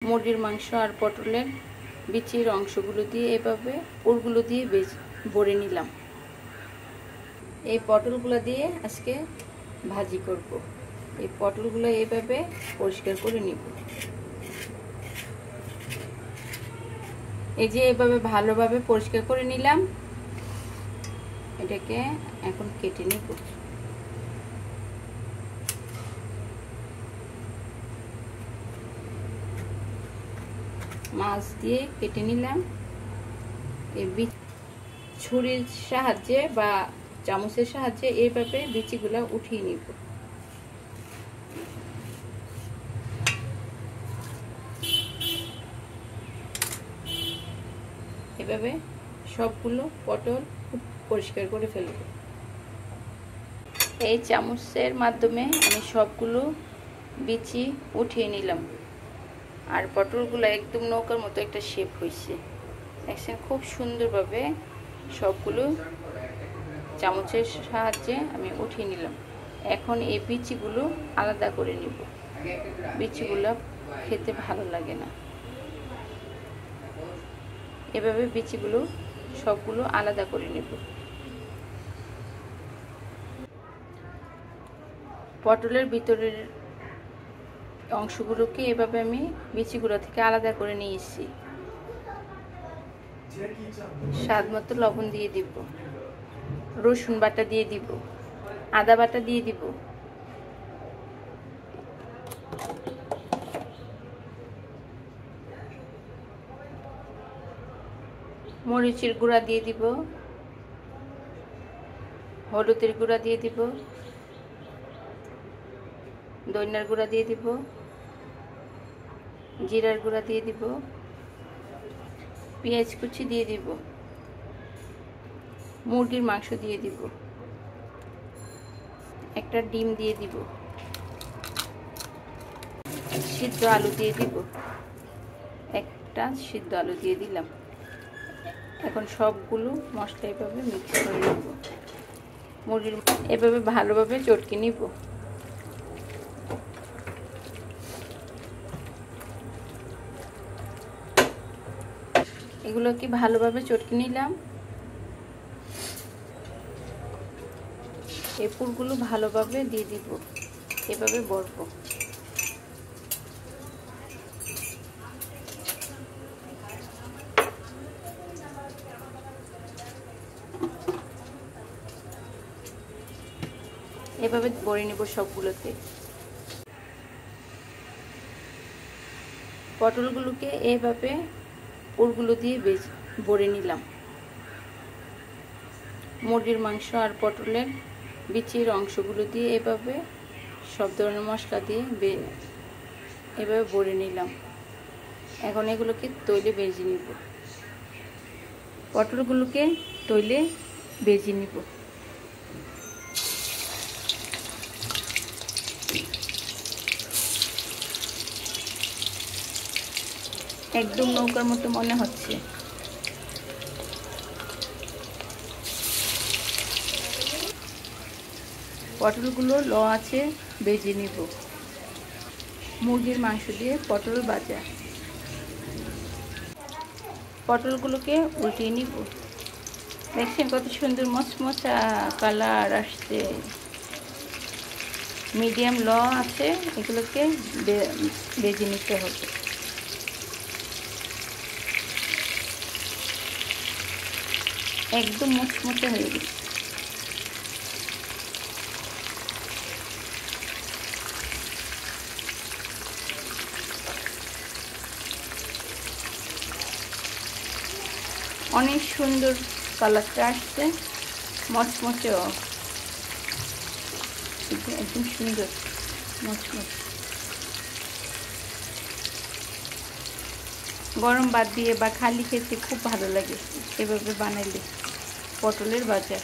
মুরগির মাংস আর পটলের বিচির অংশগুলো দিয়ে এভাবে পুরগুলো দিয়ে ভরে নিলাম। এই পটলগুলো দিয়ে আজকে ভাজি করব। এই পটলগুলো এইভাবে পরিষ্কার করে নিব। এই যে এভাবে ভালোভাবে পরিষ্কার করে নিলাম। এটাকে এখন কেটে নিব। মাছ দিয়ে কেটে নিলাম। এই ছুরির সাহায্যে বা চামচের সাহায্যে এইভাবে বিচিগুলো উঠিয়ে নিব। এভাবে সবগুলো পটল পরিষ্কার করে ফেলব। এই চামচের মাধ্যমে আমি সবগুলো বিচি উঠিয়ে নিলাম। আর পটলগুলো একদম নৌকার মতো একটা শেপ হয়েছে। দেখছেন, খুব সুন্দরভাবে সবগুলো চামচের সাহায্যে আমি উঠিয়ে নিলাম। এখন এই বিচিগুলো আলাদা করে নিব। বিচিগুলো খেতে ভালো লাগে না। এভাবে বিচিগুলো সবগুলো আলাদা করে নেব। পটলের ভিতরের অংশগুলোকে এভাবে আমি বিচিগুলো থেকে আলাদা করে নিয়েছি। স্বাদ মতো লবণ দিয়ে দিব, রসুন বাটা দিয়ে দিব, আদা বাটা দিয়ে দিব, মরিচের গুঁড়া দিয়ে দিব, হলুদের গুঁড়া দিয়ে দিব, ধনিয়ার গুঁড়া দিয়ে দিব, জিরার গুঁড়া দিয়ে দিব, পেঁয়াজ কুচি দিয়ে দিব, মুরগির মাংস দিয়ে দিব, একটা ডিম দিয়ে দিব, সিদ্ধ আলু দিয়ে দিব, একটা সিদ্ধ আলু দিয়ে দিলাম। এখন সবগুলো মশলা এভাবে মিক্স করে নেব। মুরগির এভাবে ভালোভাবে চটকে নিব। এগুলোকে ভালোভাবে চটকে নিলাম। এই পুরগুলো ভালোভাবে দিয়ে দিব, এভাবে ভরবো। এভাবে ভরে নিব সবগুলোতে। পটলগুলোকে এভাবে পুরগুলো দিয়ে ভরে নিলাম। মুরগির মাংস আর পটলের বিচির অংশগুলো দিয়ে এভাবে সব ধরনের মশলা দিয়ে এভাবে ভরে নিলাম। এখন এগুলোকে তৈলে ভেজে নিব। পটলগুলোকে তৈলে ভেজে নিব। একদম নৌকার মতো মনে হচ্ছে। পটলগুলো আছে ভেজে নিব। মুরগির মাংস দিয়ে পটল ভাজা। পটলগুলোকে উল্টিয়ে নিব। দেখছেন কত সুন্দর মচমচা কালার আসছে। মিডিয়াম আছে, এগুলোকে ভেজে নিতে হবে। একদম মচমচে হয়ে গেছে। অনেক সুন্দর কালারটা আসছে, মচমচে, একদম সুন্দর মচমচে। গরম ভাত দিয়ে বা খালি খেতে খুব ভালো লাগে এভাবে বানাইলে পটলের ভাজা।